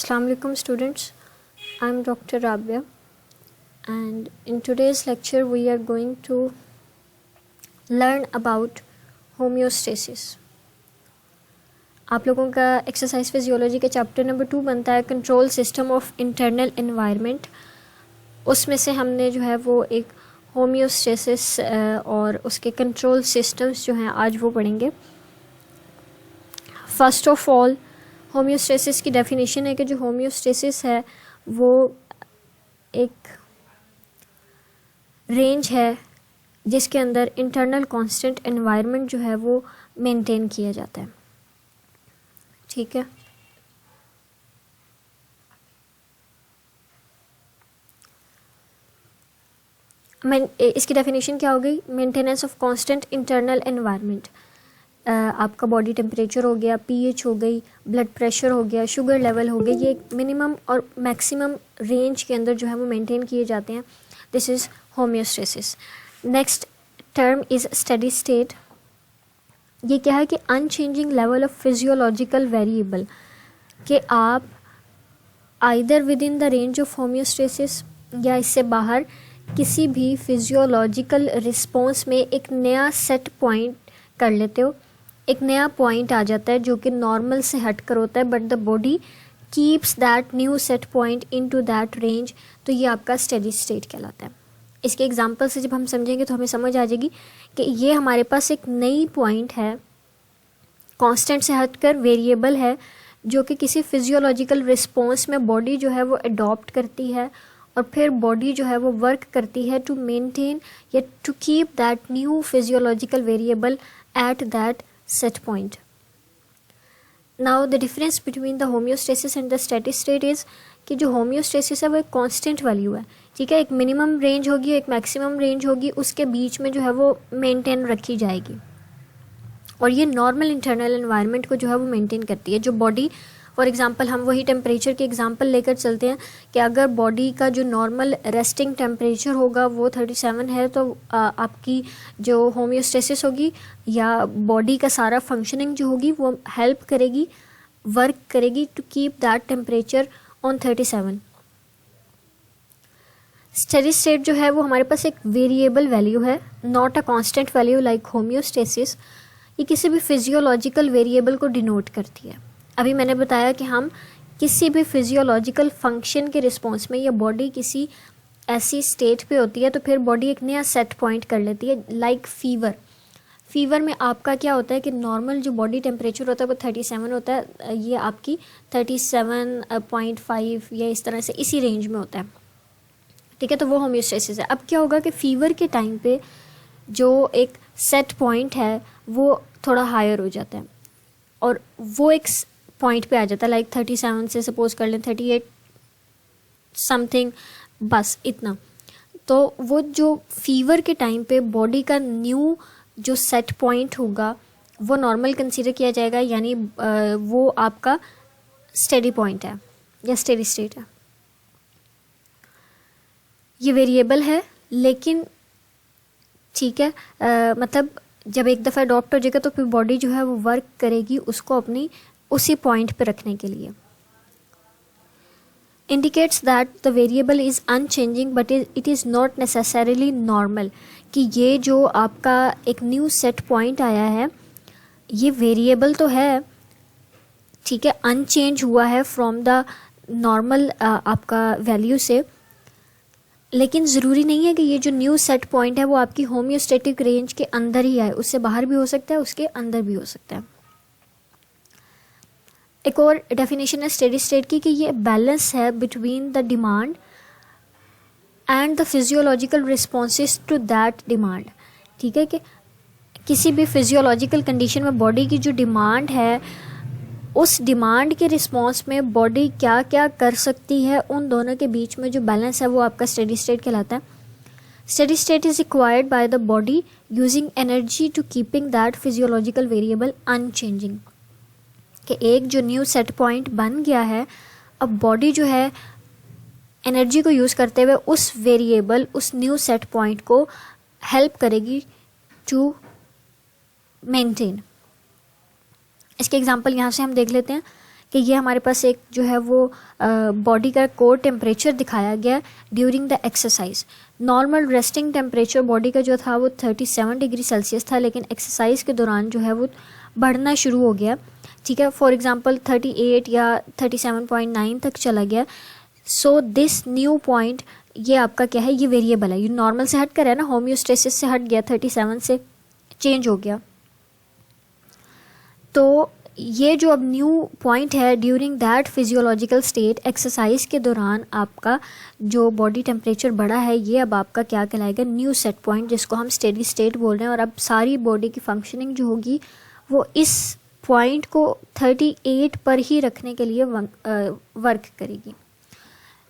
Assalamu alaikum students, I am Dr. Rabia and in today's lecture we are going to learn about homeostasis. आप लोगों का exercise physiology के chapter number 2 बनता है control system of internal environment. उसमें से हमने जो है वो एक होम्योस्टेसिस और उसके कंट्रोल सिस्टम्स जो हैं आज वो पढ़ेंगे। फर्स्ट ऑफ ऑल होम्योस्टेसिस की डेफिनेशन है कि जो होम्योस्टेसिस है वो एक रेंज है जिसके अंदर इंटरनल कांस्टेंट एनवायरनमेंट जो है वो मेंटेन किया जाता है। ठीक है, इसकी डेफिनेशन क्या हो गई? Maintenance of constant internal environment. आपका बॉडी टेम्परेचर हो गया, पीएच हो गई, ब्लड प्रेशर हो गया, शुगर लेवल हो गया, ये एक मिनिमम और मैक्सिमम रेंज के अंदर जो है वो मेंटेन किए जाते हैं। This is homeostasis. Next term is steady state. ये क्या है कि unchanging level of physiological variable, कि आप either with in the range of homeostasis या इससे बाहर किसी भी फिजियोलॉजिकल रिस्पॉन्स में एक नया सेट पॉइंट कर लेते हो। एक नया पॉइंट आ जाता है जो कि नॉर्मल से हट कर होता है, but the body keeps that new set point into that range, तो ये आपका स्टेडी स्टेट कहलाता है। इसके एग्जांपल से जब हम समझेंगे तो हमें समझ आ जाएगी कि ये हमारे पास एक नई पॉइंट है, कांस्टेंट से हटकर वेरिएबल है, जो कि किसी फिजियोलॉजिकल रिस्पॉन्स में बॉडी जो है वो अडॉप्ट करती है और फिर बॉडी जो है वो वर्क करती है टू मेंटेन या to keep that new physiological variable at that set point. Now the difference between the homeostasis and the steady state is कि जो होम्योस्टेसिस है वो एक कांस्टेंट वैल्यू है। ठीक है, एक मिनिमम रेंज होगी, एक मैक्सिमम रेंज होगी, उसके बीच में जो है वो मेंटेन रखी जाएगी और ये नॉर्मल इंटरनल एनवायरनमेंट को जो है वो मेंटेन करती है। जो बॉडी, फॉर एग्जांपल हम वही टेम्परेचर के एग्जांपल लेकर चलते हैं कि अगर बॉडी का जो नॉर्मल रेस्टिंग टेम्परेचर होगा वो 37 है, तो आपकी जो होम्योस्टेसिस होगी या बॉडी का सारा फंक्शनिंग जो होगी वो हेल्प करेगी, वर्क करेगी to keep that temperature on 37। Steady state जो है वो हमारे पास एक वेरिएबल वैल्यू है, not a constant value like homeostasis. ये किसी भी फिजियोलॉजिकल वेरिएबल को डिनोट करती है। अभी मैंने बताया कि हम किसी भी फिजियोलॉजिकल फंक्शन के रिस्पॉन्स में या बॉडी किसी ऐसी स्टेट पे होती है तो फिर बॉडी एक नया सेट पॉइंट कर लेती है। लाइक फीवर, फीवर में आपका क्या होता है कि नॉर्मल जो बॉडी टेम्परेचर होता है वो 37 होता है, ये आपकी 37.5 या इस तरह से इसी रेंज में होता है। ठीक है, तो वो होम्योस्टेसिस है। अब क्या होगा कि फीवर के टाइम पे जो एक सेट पॉइंट है वो थोड़ा हायर हो जाता है और वो एक पॉइंट पे आ जाता है, लाइक 37 से सपोज कर लें 38 समथिंग, बस इतना। तो वो जो फीवर के टाइम पे बॉडी का न्यू जो सेट पॉइंट होगा वो नॉर्मल कंसीडर किया जाएगा, यानी वो आपका स्टेडी पॉइंट है या स्टेडी स्टेट है। ये वेरिएबल है लेकिन ठीक है, मतलब जब एक दफ़ा अडॉप्ट हो जाएगा तो फिर बॉडी जो है वो वर्क करेगी उसको अपनी उसी पॉइंट पे रखने के लिए। Indicates that the variable is unchanging but it is not necessarily normal, कि ये जो आपका एक न्यू सेट पॉइंट आया है ये वेरिएबल तो है, ठीक है, अनचेंज हुआ है फ्रॉम द नॉर्मल आपका वैल्यू से, लेकिन ज़रूरी नहीं है कि ये जो न्यू सेट पॉइंट है वो आपकी होम्योस्टेटिक रेंज के अंदर ही आए, उससे बाहर भी हो सकता है, उसके अंदर भी हो सकता है। एक और डेफिनेशन है स्टेडी स्टेट की कि ये बैलेंस है between the demand and the physiological responses to that demand. ठीक है, कि किसी भी फिजियोलॉजिकल कंडीशन में बॉडी की जो डिमांड है उस डिमांड के रिस्पॉन्स में बॉडी क्या क्या कर सकती है, उन दोनों के बीच में जो बैलेंस है वो आपका स्टेडी स्टेट कहलाता है। Steady state is required by the body using energy to keeping that physiological variable unchanging, कि एक जो न्यू सेट पॉइंट बन गया है, अब बॉडी जो है एनर्जी को यूज़ करते हुए उस वेरिएबल, उस न्यू सेट पॉइंट को हेल्प करेगी टू मेंटेन। इसके एग्जांपल यहाँ से हम देख लेते हैं कि ये हमारे पास एक जो है वो बॉडी का कोर टेम्परेचर दिखाया गया during the exercise. Normal resting temperature body का जो था वो 37 डिग्री सेल्सियस था, लेकिन एक्सरसाइज के दौरान जो है वो बढ़ना शुरू हो गया। ठीक है, फॉर एग्जांपल 38 या 37.9 तक चला गया। सो दिस न्यू पॉइंट, ये आपका क्या है, ये वेरिएबल है, ये नॉर्मल से हट कर है ना, होम्योस्टेसिस से हट गया, 37 से चेंज हो गया। तो ये जो अब न्यू पॉइंट है during that physiological state, exercise के दौरान आपका जो बॉडी टेम्परेचर बढ़ा है, ये अब आपका क्या कहलाएगा, न्यू सेट पॉइंट, जिसको हम स्टेडी स्टेट बोल रहे हैं। और अब सारी बॉडी की फंक्शनिंग जो होगी वो इस पॉइंट को 38 पर ही रखने के लिए वर्क करेगी।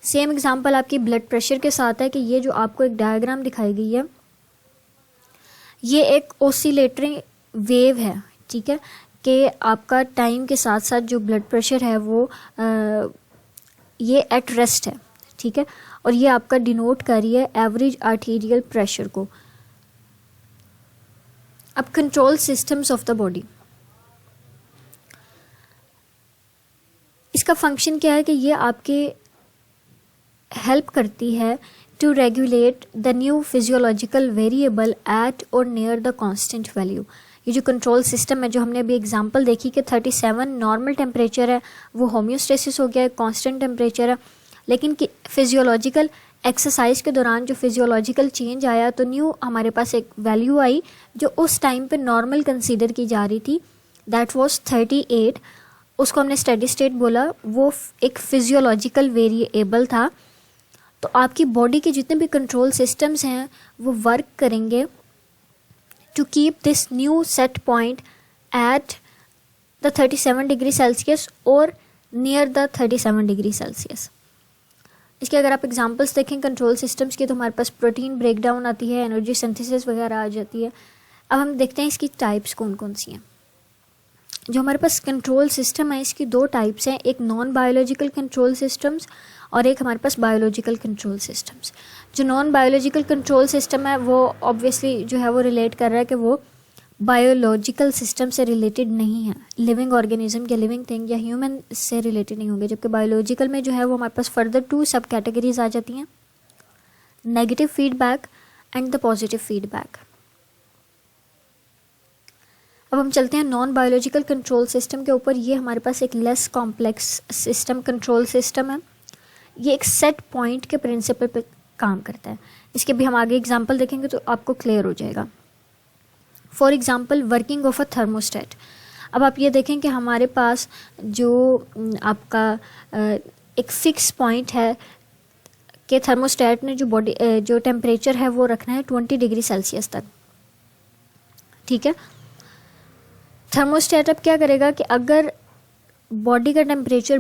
सेम एग्जांपल आपकी ब्लड प्रेशर के साथ है कि ये जो आपको एक डायग्राम दिखाई गई है, ये एक ओसिलेटरी वेव है। ठीक है, कि आपका टाइम के साथ साथ जो ब्लड प्रेशर है वो ये एट रेस्ट है। ठीक है, और ये आपका डिनोट कर रही है एवरेज आर्टीरियल प्रेशर को। अब control systems of the body, इसका फंक्शन क्या है कि ये आपके हेल्प करती है to regulate the new physiological variable at or near the constant value. ये जो कंट्रोल सिस्टम है, जो हमने अभी एग्जांपल देखी कि 37 नॉर्मल टेम्परेचर है, वो होम्योस्टेसिस हो गया है, कांस्टेंट टेम्परेचर है। लेकिन कि फिजियोलॉजिकल एक्सरसाइज के दौरान जो फिजियोलॉजिकल चेंज आया, तो न्यू हमारे पास एक वैल्यू आई जो उस टाइम पे नॉर्मल कंसीडर की जा रही थी, दैट वाज 38। उसको हमने स्टेडी स्टेट बोला, वो एक फिजियोलॉजिकल वेरिएबल था। तो आपकी बॉडी के जितने भी कंट्रोल सिस्टम्स हैं वो वर्क करेंगे to keep this new set point at the 37 degree Celsius और near the 37 डिग्री सेल्सियस। इसके अगर आप एग्जांपल्स देखें कंट्रोल सिस्टम्स की, तो हमारे पास प्रोटीन ब्रेकडाउन आती है, एनर्जी सिंथेसिस वगैरह आ जाती है। अब हम देखते हैं इसकी टाइप्स कौन कौन सी हैं। जो हमारे पास कंट्रोल सिस्टम है, इसकी दो टाइप्स हैं, एक नॉन बायोलॉजिकल कंट्रोल सिस्टम्स और एक हमारे पास बायोलॉजिकल कंट्रोल सिस्टम्स। जो नॉन बायोलॉजिकल कंट्रोल सिस्टम है वो ऑब्वियसली जो है वो रिलेट कर रहा है कि वो बायोलॉजिकल सिस्टम से रिलेटेड नहीं है, लिविंग ऑर्गेनिज्म या लिविंग थिंग या ह्यूमन से रिलेटेड नहीं होंगे। जबकि बायोलॉजिकल में जो है वो हमारे पास फर्दर 2 सब कैटेगरीज आ जाती हैं, negative feedback and the positive feedback. अब हम चलते हैं नॉन बायोलॉजिकल कंट्रोल सिस्टम के ऊपर। ये हमारे पास एक less complex system control system है। ये एक सेट पॉइंट के प्रिंसिपल पे काम करता है। इसके भी हम आगे एग्जांपल देखेंगे तो आपको क्लियर हो जाएगा। For example working of a thermostat. अब आप ये देखें कि हमारे पास जो आपका एक फिक्स पॉइंट है कि थर्मोस्टेट ने जो टेम्परेचर है वो रखना है 20 डिग्री सेल्सियस तक। ठीक है, थर्मोस्टेट अब क्या करेगा कि अगर बॉडी का टेम्परेचर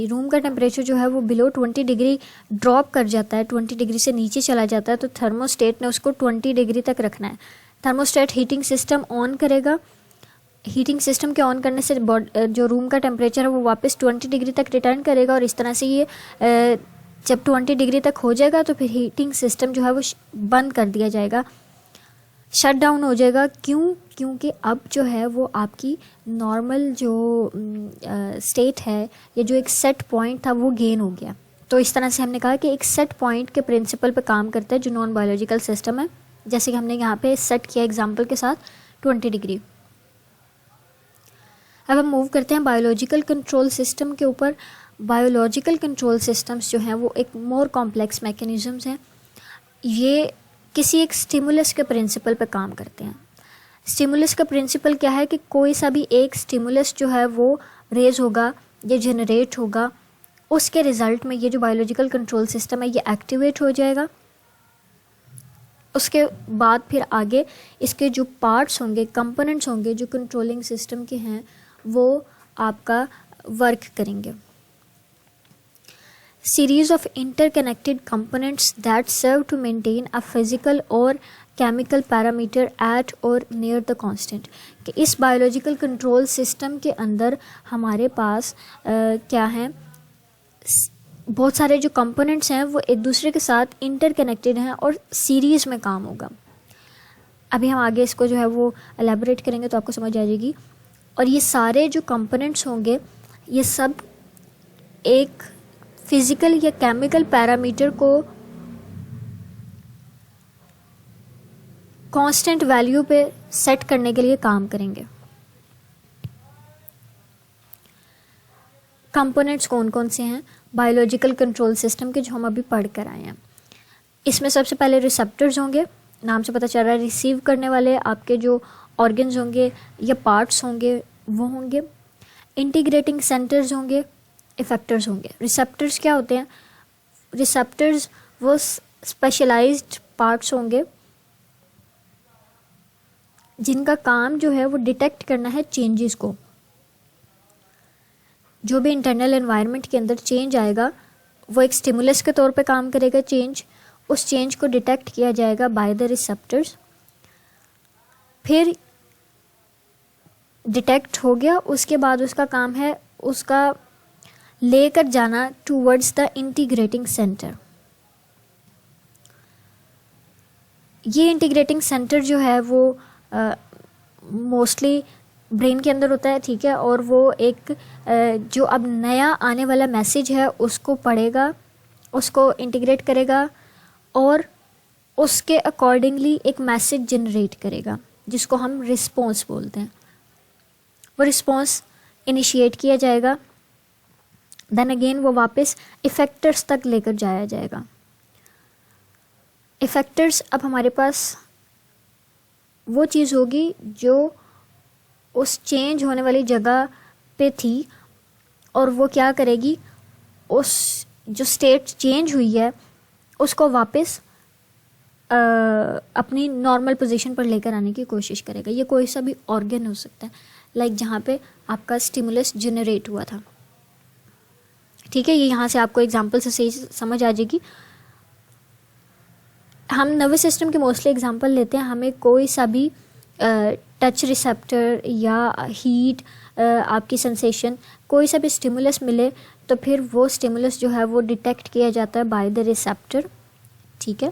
रूम का टेम्परेचर जो है वो बिलो 20 डिग्री ड्रॉप कर जाता है, 20 डिग्री से नीचे चला जाता है, तो थर्मोस्टेट ने उसको 20 डिग्री तक रखना है। थर्मोस्टेट हीटिंग सिस्टम ऑन करेगा। हीटिंग सिस्टम के ऑन करने से जो रूम का टेम्परेचर है वो वापस 20 डिग्री तक रिटर्न करेगा, और इस तरह से ये जब 20 डिग्री तक हो जाएगा तो फिर हीटिंग सिस्टम जो है वो बंद कर दिया जाएगा, शट डाउन हो जाएगा। क्योंकि अब जो है वो आपकी नॉर्मल जो स्टेट है या जो एक सेट पॉइंट था वो गेन हो गया। तो इस तरह से हमने कहा कि एक सेट पॉइंट के प्रिंसिपल पे काम करता है जो नॉन बायोलॉजिकल सिस्टम है, जैसे कि हमने यहाँ पे सेट किया एग्जांपल के साथ 20 डिग्री। अब हम मूव करते हैं बायोलॉजिकल कंट्रोल सिस्टम के ऊपर। बायोलॉजिकल कंट्रोल सिस्टम्स जो हैं वो एक मोर कॉम्प्लेक्स मैकेनिज्म्स हैं। ये किसी एक स्टिमुलस के प्रिंसिपल पे काम करते हैं। स्टिमुलस का प्रिंसिपल क्या है कि कोई सा भी एक स्टिमुलस जो है वो रेज होगा या जनरेट होगा, उसके रिजल्ट में ये जो बायोलॉजिकल कंट्रोल सिस्टम है ये एक्टिवेट हो जाएगा। उसके बाद फिर आगे इसके जो पार्ट्स होंगे, कंपोनेंट्स होंगे जो कंट्रोलिंग सिस्टम के हैं, वो आपका वर्क करेंगे। Series of interconnected components that serve to maintain a physical or chemical parameter at or near the constant। कि इस बायोलॉजिकल कंट्रोल सिस्टम के अंदर हमारे पास क्या है, बहुत सारे जो कंपोनेंट्स हैं वो एक दूसरे के साथ इंटरकनेक्टेड हैं और सीरीज़ में काम होगा। अभी हम आगे इसको जो है वो एलैबोरेट करेंगे तो आपको समझ आ जाएगी। और ये सारे जो कंपोनेंट्स होंगे ये सब एक फिजिकल या केमिकल पैरामीटर को कांस्टेंट वैल्यू पे सेट करने के लिए काम करेंगे। कंपोनेंट्स कौन कौन से हैं बायोलॉजिकल कंट्रोल सिस्टम के, जो हम अभी पढ़ कर आए हैं। इसमें सबसे पहले रिसेप्टर्स होंगे, नाम से पता चल रहा है रिसीव करने वाले आपके जो ऑर्गन्स होंगे या पार्ट्स होंगे वो होंगे। इंटीग्रेटिंग सेंटर्स होंगे, इफेक्टर्स होंगे। रिसेप्टर्स क्या होते हैं? रिसेप्टर्स वो स्पेशलाइज्ड पार्ट्स होंगे जिनका काम जो है वो डिटेक्ट करना है चेंजेस को। जो भी इंटरनल एनवायरनमेंट के अंदर चेंज आएगा वो एक स्टिमुलस के तौर पे काम करेगा। चेंज, उस चेंज को डिटेक्ट किया जाएगा बाय द रिसेप्टर्स। फिर डिटेक्ट हो गया, उसके बाद उसका काम है उसका लेकर जाना टूवर्ड्स द इंटीग्रेटिंग सेंटर। ये इंटीग्रेटिंग सेंटर जो है वो मोस्टली ब्रेन के अंदर होता है, ठीक है। और वो एक जो अब नया आने वाला मैसेज है उसको पढ़ेगा, उसको इंटीग्रेट करेगा और उसके अकॉर्डिंगली एक मैसेज जनरेट करेगा जिसको हम रिस्पॉन्स बोलते हैं। वो रिस्पॉन्स इनिशिएट किया जाएगा, देन अगेन वो वापस इफेक्टर्स तक लेकर जाया जाएगा। इफेक्टर्स अब हमारे पास वो चीज़ होगी जो उस चेंज होने वाली जगह पे थी और वो क्या करेगी, उस जो स्टेट चेंज हुई है उसको वापस अपनी नॉर्मल पोजीशन पर लेकर आने की कोशिश करेगा। ये कोई सा भी ऑर्गन हो सकता है, लाइक जहाँ पे आपका स्टिमुलस जनरेट हुआ था, ठीक है। ये यहाँ से आपको एग्जांपल से सही समझ आ जाएगी। हम नर्वस सिस्टम के मोस्टली एग्जांपल लेते हैं। हमें कोई सा भी टच रिसेप्टर या हीट, आपकी सेंसेशन, कोई सा भी स्टिमुलस मिले तो फिर वो स्टिमुलस जो है वो डिटेक्ट किया जाता है बाय द रिसेप्टर, ठीक है।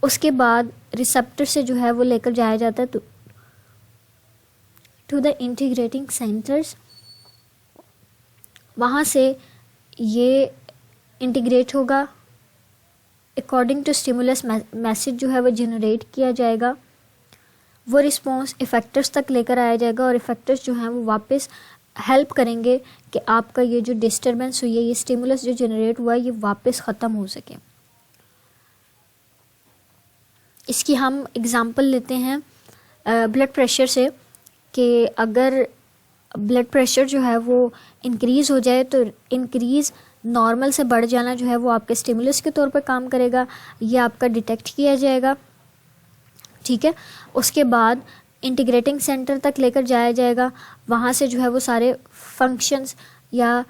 उसके बाद रिसेप्टर से जो है वो लेकर जाया जाता है टू द इंटीग्रेटिंग सेंटर्स। वहाँ से ये इंटीग्रेट होगा, अकॉर्डिंग टू स्टिमुलस मैसेज जो है वो जनरेट किया जाएगा। वो रिस्पॉन्स इफेक्टर्स तक लेकर आया जाएगा और इफेक्टर्स जो हैं वो वापस हेल्प करेंगे कि आपका ये जो डिस्टर्बेंस हुई है, ये स्टिमुलस जो जनरेट हुआ है, ये वापस ख़त्म हो सके। इसकी हम एग्जांपल लेते हैं ब्लड प्रेशर से, कि अगर ब्लड प्रेशर जो है वो इंक्रीज़ हो जाए तो इंक्रीज़ नॉर्मल से बढ़ जाना जो है वो आपके स्टिमुलस के तौर पर काम करेगा, ये आपका डिटेक्ट किया जाएगा, ठीक है। उसके बाद इंटीग्रेटिंग सेंटर तक लेकर जाया जाएगा। वहाँ से जो है वो सारे फंक्शंस या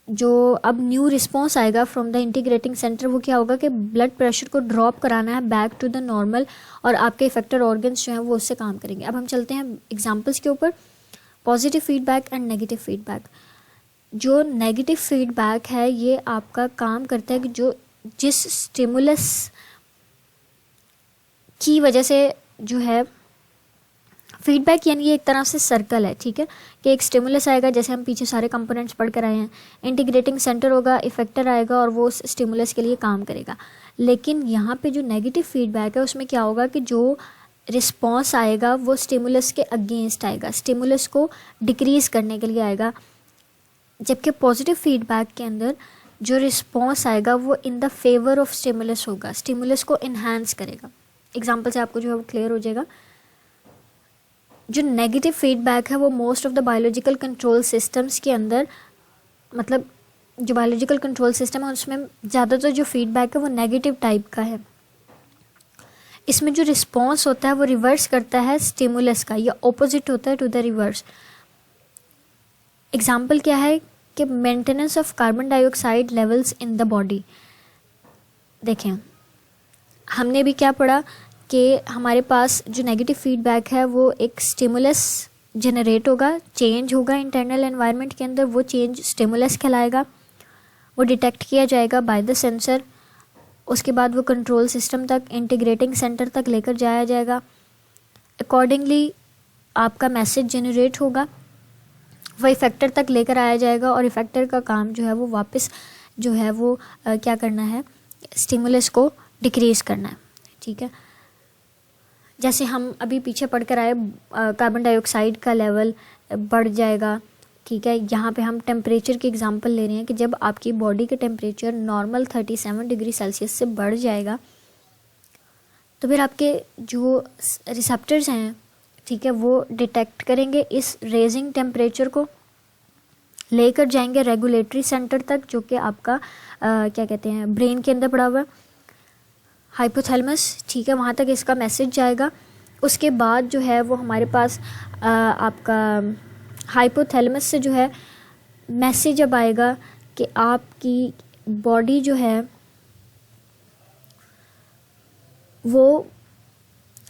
जो अब न्यू रिस्पॉन्स आएगा फ्रॉम द इंटीग्रेटिंग सेंटर, वो क्या होगा कि ब्लड प्रेशर को ड्रॉप कराना है बैक टू द नॉर्मल, और आपके इफेक्टर ऑर्गन्स जो हैं वो उससे काम करेंगे। अब हम चलते हैं एग्जांपल्स के ऊपर। Positive feedback and negative feedback. जो नेगेटिव फीडबैक है ये आपका काम करता है कि जो जिस स्टिमुलस की वजह से जो है फीडबैक, यानी ये एक तरह से सर्कल है, ठीक है, कि एक स्टिमुलस आएगा, जैसे हम पीछे सारे कंपोनेंट्स पढ़ कर आए हैं। इंटीग्रेटिंग सेंटर होगा, इफेक्टर आएगा और वो उस स्टिमुलस के लिए काम करेगा। लेकिन यहाँ पे जो नेगेटिव फीडबैक है उसमें क्या होगा कि जो रिस्पॉन्स आएगा वो स्टिमुलस के अगेंस्ट आएगा, स्टिमुलस को डिक्रीज़ करने के लिए आएगा। जबकि पॉजिटिव फीडबैक के अंदर जो रिस्पॉन्स आएगा वो in the favour of stimulus होगा, स्टिमुलस को इन्हांस करेगा। एग्जाम्पल से आपको जो है वो क्लियर हो जाएगा। जो नेगेटिव फीडबैक है वो most of the biological control systems के अंदर, मतलब जो बायोलॉजिकल कंट्रोल सिस्टम है उसमें ज़्यादातर जो फीडबैक है वो नेगेटिव टाइप का है। इसमें जो रिस्पॉन्स होता है वो रिवर्स करता है स्टिमुलस का, या ऑपोजिट होता है टू द रिवर्स। एग्जाम्पल क्या है कि maintenance of carbon dioxide levels in the body. देखें, हमने भी क्या पढ़ा कि हमारे पास जो नेगेटिव फीडबैक है वो एक स्टिमुलस जनरेट होगा, चेंज होगा इंटरनल एनवायरनमेंट के अंदर, वो चेंज स्टिमुलस कहलाएगा, वो डिटेक्ट किया जाएगा बाय द सेंसर। उसके बाद वो कंट्रोल सिस्टम तक, इंटीग्रेटिंग सेंटर तक लेकर जाया जाएगा। अकॉर्डिंगली आपका मैसेज जनरेट होगा वो इफेक्टर तक लेकर आया जाएगा और इफेक्टर का काम जो है वो वापस जो है वो क्या करना है, स्टिमुलस को डिक्रीज़ करना है। ठीक है, जैसे हम अभी पीछे पढ़ कर आए कार्बन डाइऑक्साइड का लेवल बढ़ जाएगा। ठीक है, यहाँ पे हम टेम्परेचर की एग्जांपल ले रहे हैं कि जब आपकी बॉडी का टेम्परेचर नॉर्मल 37 डिग्री सेल्सियस से बढ़ जाएगा तो फिर आपके जो रिसेप्टर्स हैं, ठीक है, वो डिटेक्ट करेंगे इस रेजिंग टेम्परेचर को, लेकर जाएंगे रेगुलेटरी सेंटर तक जो कि आपका क्या कहते हैं ब्रेन के अंदर पड़ा हुआ है, हाइपोथैलेमस। ठीक है, वहाँ तक इसका मैसेज जाएगा। उसके बाद जो है वो हमारे पास आपका हाइपोथैलेमस से जो है मैसेज अब आएगा कि आपकी बॉडी जो है वो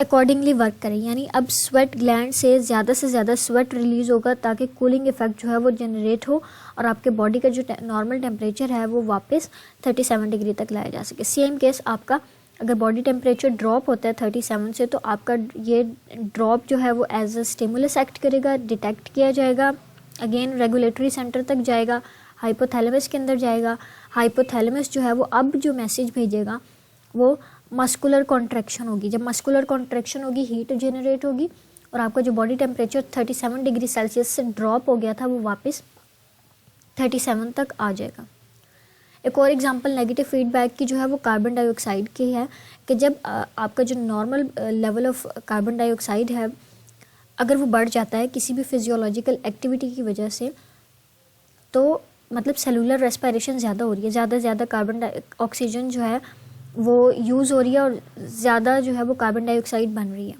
अकॉर्डिंगली वर्क करें, यानी अब स्वेट ग्लैंड से ज़्यादा स्वेट रिलीज़ होगा ताकि कूलिंग इफेक्ट जो है वो जनरेट हो और आपके बॉडी का जो नॉर्मल टेम्परेचर है वो वापस 37 डिग्री तक लाया जा सके। सेम केस आपका अगर बॉडी टेम्परेचर ड्रॉप होता है 37 से, तो आपका ये ड्रॉप जो है वो एज अ स्टिमुलस एक्ट करेगा, डिटेक्ट किया जाएगा, अगेन रेगुलेटरी सेंटर तक जाएगा, हाइपोथैलेमस के अंदर जाएगा। हाइपोथैलेमस जो है वो अब जो मैसेज भेजेगा वो मस्कुलर कॉन्ट्रैक्शन होगी। जब मस्कुलर कॉन्ट्रैक्शन होगी हीट जनरेट होगी और आपका जो बॉडी टेम्परेचर 37 डिग्री सेल्सियस से ड्रॉप हो गया था वो वापस 37 तक आ जाएगा। एक और एग्जांपल नेगेटिव फीडबैक की जो है वो कार्बन डाइऑक्साइड की है कि जब आपका जो normal level of carbon dioxide है अगर वो बढ़ जाता है किसी भी फिजियोलॉजिकल एक्टिविटी की वजह से, तो मतलब सेलुलर रेस्पिरेशन ज़्यादा हो रही है, ज़्यादा कार्बन ऑक्सीजन जो है वो यूज़ हो रही है और ज़्यादा जो है वो कार्बन डाइऑक्साइड बन रही है।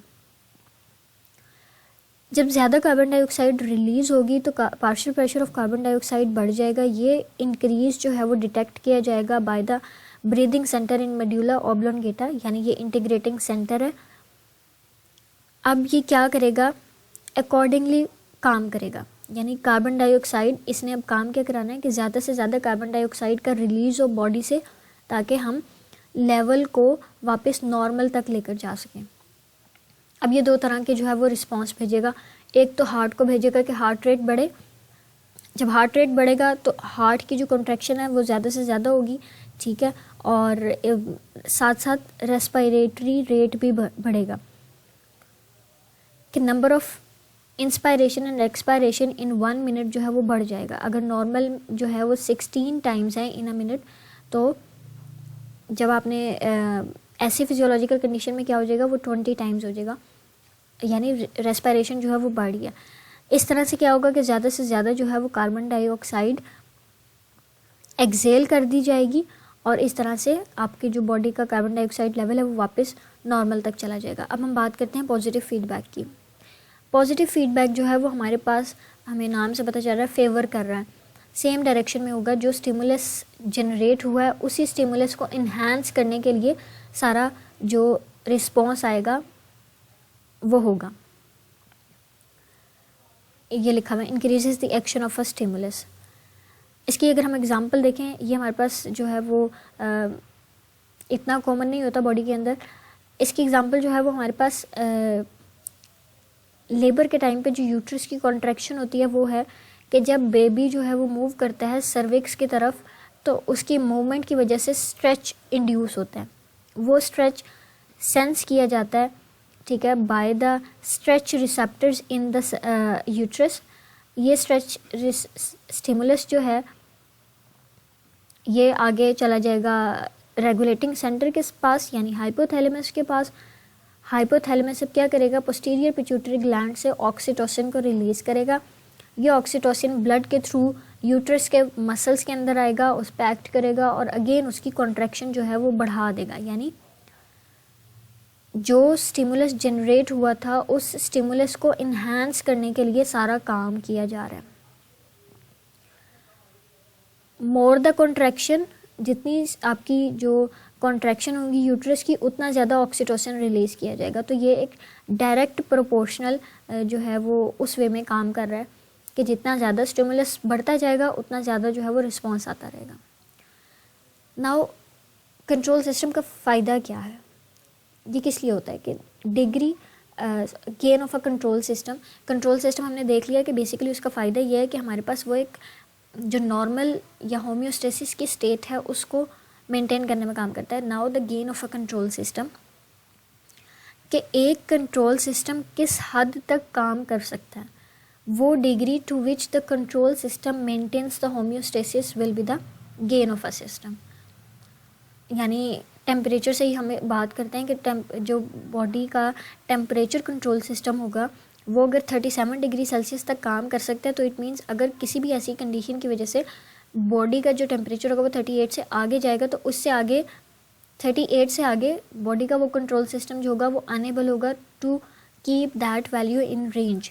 जब ज़्यादा कार्बन डाइऑक्साइड रिलीज़ होगी तो partial pressure of carbon dioxide बढ़ जाएगा। ये इंक्रीज़ जो है वो डिटेक्ट किया जाएगा by the breathing centre in medulla oblongata, यानी ये इंटीग्रेटिंग सेंटर है। अब ये क्या करेगा, अकॉर्डिंगली काम करेगा, यानी कार्बन डाइऑक्साइड इसने अब काम क्या कराना है कि ज़्यादा से ज़्यादा कार्बन डाइऑक्साइड का रिलीज़ हो बॉडी से ताकि हम लेवल को वापस नॉर्मल तक लेकर जा सकें। अब ये दो तरह के जो है वो रिस्पांस भेजेगा। एक तो हार्ट को भेजेगा कि हार्ट रेट बढ़े। जब हार्ट रेट बढ़ेगा तो हार्ट की जो कॉन्ट्रैक्शन है वो ज़्यादा से ज़्यादा होगी। ठीक है, और साथ साथ रेस्पिरेटरी रेट भी बढ़ेगा कि number of inspiration and expiration in 1 minute जो है वो बढ़ जाएगा। अगर नॉर्मल जो है वो 16 टाइम्स है इन अ मिनट, तो जब आपने ऐसी फिजियोलॉजिकल कंडीशन में क्या हो जाएगा वो 20 टाइम्स हो जाएगा, यानी रेस्पिरेशन जो है वो बढ़ गया। इस तरह से क्या होगा कि ज़्यादा से ज़्यादा जो है वो कार्बन डाइऑक्साइड एक्सेल कर दी जाएगी और इस तरह से आपकी जो बॉडी का कार्बन डाइऑक्साइड लेवल है वो वापस नॉर्मल तक चला जाएगा। अब हम बात करते हैं पॉजिटिव फीडबैक की। पॉजिटिव फीडबैक जो है वो हमारे पास हमें नाम से पता चल रहा है फेवर कर रहा है, सेम डायरेक्शन में होगा। जो स्टिमुलस जनरेट हुआ है उसी स्टिमुलस को इन्हांस करने के लिए सारा जो रिस्पॉन्स आएगा वो होगा। ये लिखा हुआ है increases the action of a stimulus. इसकी अगर हम एग्जांपल देखें, ये हमारे पास जो है वो इतना कॉमन नहीं होता बॉडी के अंदर। इसकी एग्जांपल जो है वो हमारे पास लेबर के टाइम पे जो यूट्रस की कॉन्ट्रैक्शन होती है वो है कि जब बेबी जो है वो मूव करता है सर्विक्स की तरफ तो उसकी मूवमेंट की वजह से स्ट्रेच इंड्यूस होता है। वो स्ट्रेच सेंस किया जाता है, ठीक है, by the stretch receptors in the uterus. ये स्ट्रेच स्टिमुलस जो है ये आगे चला जाएगा रेगुलेटिंग सेंटर के पास, यानी हाइपोथैलेमस के पास। हाइपोथैलेमस अब क्या करेगा, पोस्टीरियर पिट्यूटरी ग्लैंड से ऑक्सीटोसिन को रिलीज़ करेगा। ये ऑक्सीटोसिन ब्लड के थ्रू यूट्रस के मसल्स के अंदर आएगा, उस पर एक्ट करेगा और अगेन उसकी कॉन्ट्रैक्शन जो है वो बढ़ा देगा। यानी जो स्टिमुलस जनरेट हुआ था उस स्टिमुलस को इन्हांस करने के लिए सारा काम किया जा रहा है। मोर द कॉन्ट्रैक्शन, जितनी आपकी जो कॉन्ट्रैक्शन होगी यूट्रस की उतना ज़्यादा ऑक्सीटोसिन रिलीज़ किया जाएगा। तो ये एक डायरेक्ट प्रोपोर्शनल जो है वो उस वे में काम कर रहा है कि जितना ज़्यादा स्टिमुलस बढ़ता जाएगा उतना ज़्यादा जो है वो रिस्पॉन्स आता रहेगा। नाउ कंट्रोल सिस्टम का फ़ायदा क्या है, ये किस लिए होता है कि degree gain of a control system हमने देख लिया कि बेसिकली उसका फ़ायदा ये है कि हमारे पास वो एक जो नॉर्मल या होम्योस्टेसिस की स्टेट है उसको मेंटेन करने में काम करता है. Now the gain of a control system, कि एक कंट्रोल सिस्टम किस हद तक काम कर सकता है, वो degree to which the control system maintains the homeostasis will be the gain of a system. यानी टेम्परेचर से ही हमें बात करते हैं कि जो बॉडी का टेम्परेचर कंट्रोल सिस्टम होगा वो अगर 37 डिग्री सेल्सियस तक काम कर सकता है, तो इट मीन्स अगर किसी भी ऐसी कंडीशन की वजह से बॉडी का जो टेम्परेचर होगा वो 38 से आगे जाएगा, तो उससे आगे 38 से आगे बॉडी का वो कंट्रोल सिस्टम जो होगा वो अनेबल होगा to keep that value in range.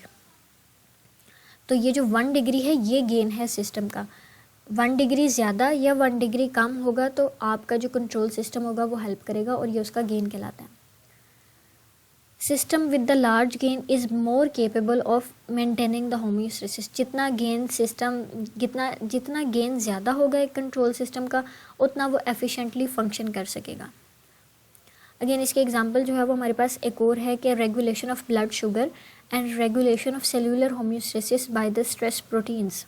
तो ये जो 1 डिग्री है ये गेन है सिस्टम का. 1 डिग्री ज़्यादा या 1 डिग्री कम होगा तो आपका जो कंट्रोल सिस्टम होगा वो हेल्प करेगा और ये उसका गेन कहलाता है. System with the large gain is more capable of maintaining the homeostasis. जितना गेन ज़्यादा होगा एक कंट्रोल सिस्टम का, उतना वो एफिशिएंटली फंक्शन कर सकेगा. अगेन इसके एग्जांपल जो है वो हमारे पास एक और है कि regulation of blood sugar and regulation of cellular homeostasis by the stress proteins.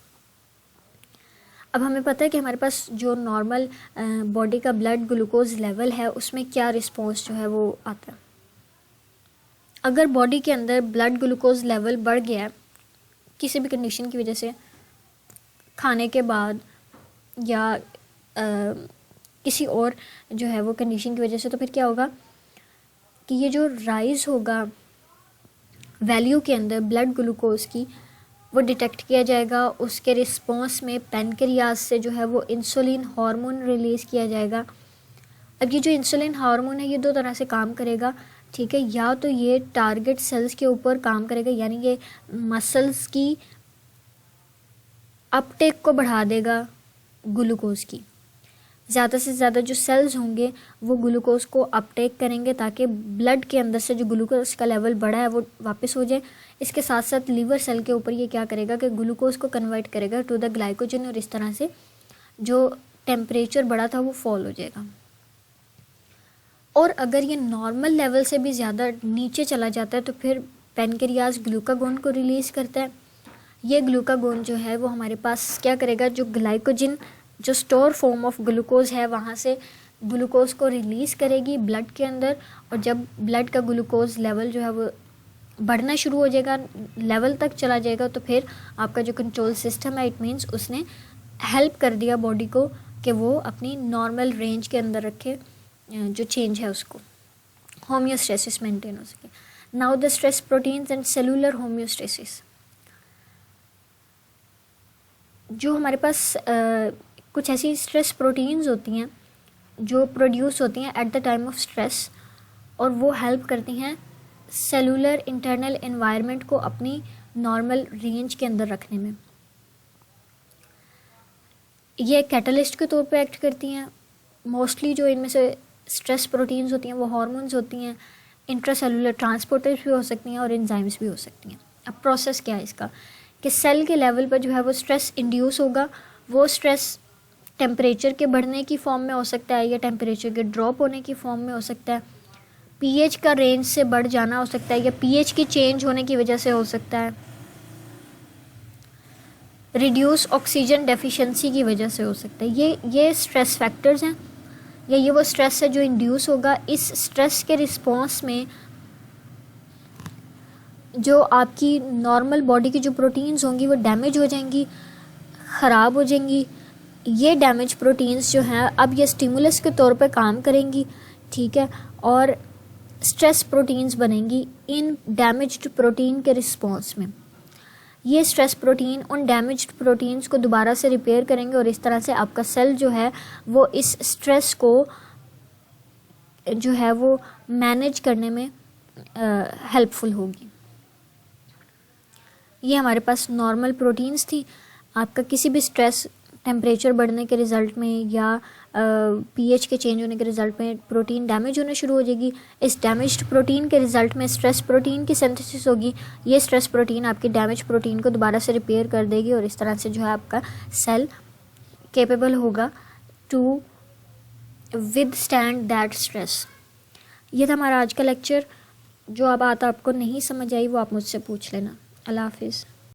अब हमें पता है कि हमारे पास जो नॉर्मल बॉडी का ब्लड ग्लूकोज लेवल है उसमें क्या रिस्पॉन्स जो है वो आता है. अगर बॉडी के अंदर ब्लड ग्लूकोज लेवल बढ़ गया है किसी भी कंडीशन की वजह से, खाने के बाद या किसी और जो है वो कंडीशन की वजह से, तो फिर क्या होगा कि ये जो राइज होगा वैल्यू के अंदर ब्लड ग्लूकोज की वो डिटेक्ट किया जाएगा. उसके रिस्पॉन्स में पैनक्रियाज से जो है वो इंसुलिन हार्मोन रिलीज़ किया जाएगा. अब ये जो इंसुलिन हार्मोन है ये 2 तरह से काम करेगा, ठीक है. या तो ये टारगेट सेल्स के ऊपर काम करेगा, यानी ये मसल्स की अपटेक को बढ़ा देगा ग्लूकोज की. ज़्यादा से ज़्यादा जो सेल्स होंगे वो ग्लूकोज को अपटेक करेंगे ताकि ब्लड के अंदर से जो ग्लूकोज का लेवल बढ़ा है वो वापस हो जाए. इसके साथ साथ लीवर सेल के ऊपर ये क्या करेगा कि ग्लूकोज को कन्वर्ट करेगा टू द ग्लाइकोजन, और इस तरह से जो टेम्परेचर बढ़ा था वो फॉल हो जाएगा. और अगर ये नॉर्मल लेवल से भी ज़्यादा नीचे चला जाता है तो फिर पैनक्रियाज ग्लूकागोन को रिलीज़ करता है. ये ग्लूकागोन जो है वो हमारे पास क्या करेगा, जो ग्लाइकोजन जो स्टोर फॉर्म ऑफ ग्लूकोज है वहाँ से ग्लूकोज को रिलीज़ करेगी ब्लड के अंदर. और जब ब्लड का ग्लूकोज लेवल जो है वो बढ़ना शुरू हो जाएगा, लेवल तक चला जाएगा, तो फिर आपका जो कंट्रोल सिस्टम है इट मीन्स उसने हेल्प कर दिया बॉडी को कि वो अपनी नॉर्मल रेंज के अंदर रखे जो चेंज है उसको, होम्योस्टेसिस मेंटेन हो सके. Now the stress proteins and cellular homeostasis. जो हमारे पास कुछ ऐसी स्ट्रेस प्रोटीन्स होती हैं जो प्रोड्यूस होती हैं at the time of stress, और वो हेल्प करती हैं सेलुलर इंटरनल एनवायरनमेंट को अपनी नॉर्मल रेंज के अंदर रखने में. ये कैटलिस्ट के तौर पे एक्ट करती हैं. मोस्टली जो इनमें से स्ट्रेस प्रोटीन्स होती हैं वो हार्मोन्स होती हैं, इंट्रासेलुलर ट्रांसपोर्टर्स भी हो सकती हैं और एंजाइम्स भी हो सकती हैं. अब प्रोसेस क्या है इसका कि सेल के लेवल पर जो है वो स्ट्रेस इंड्यूस होगा. वो स्ट्रेस टेम्परेचर के बढ़ने की फॉर्म में हो सकता है या टेम्परेचर के ड्रॉप होने की फॉर्म में हो सकता है. पीएच का रेंज से बढ़ जाना हो सकता है या पीएच की चेंज होने की वजह से हो सकता है. रिड्यूस ऑक्सीजन डेफिशिएंसी की वजह से हो सकता है. ये स्ट्रेस फैक्टर्स हैं या ये वो स्ट्रेस है जो इंड्यूस होगा. इस स्ट्रेस के रिस्पॉन्स में जो आपकी नॉर्मल बॉडी की जो प्रोटीन्स होंगी वो डैमेज हो जाएंगी, ख़राब हो जाएंगी. ये डैमेज प्रोटीन्स जो हैं अब ये स्टिमुलस के तौर पे काम करेंगी, ठीक है, और स्ट्रेस प्रोटीन्स बनेंगी इन डैमेज्ड प्रोटीन के रिस्पॉन्स में. ये स्ट्रेस प्रोटीन उन डैमेज्ड प्रोटीन्स को दोबारा से रिपेयर करेंगे और इस तरह से आपका सेल जो है वो इस स्ट्रेस को जो है वो मैनेज करने में हेल्पफुल होगी. ये हमारे पास नॉर्मल प्रोटीन्स थी. आपका किसी भी स्ट्रेस टेम्परेचर बढ़ने के रिज़ल्ट में या पीएच के चेंज होने के रिज़ल्ट में प्रोटीन डैमेज होना शुरू हो जाएगी. इस डैमेज्ड प्रोटीन के रिज़ल्ट में स्ट्रेस प्रोटीन की सिंथेसिस होगी. ये स्ट्रेस प्रोटीन आपकी डैमेज प्रोटीन को दोबारा से रिपेयर कर देगी और इस तरह से जो है आपका सेल कैपेबल होगा टू विदस्टैंड दैट स्ट्रेस. ये था हमारा आज का लेक्चर. जो अब बात आपको नहीं समझ आई वो आप मुझसे पूछ लेना। अल्लाह हाफिज़।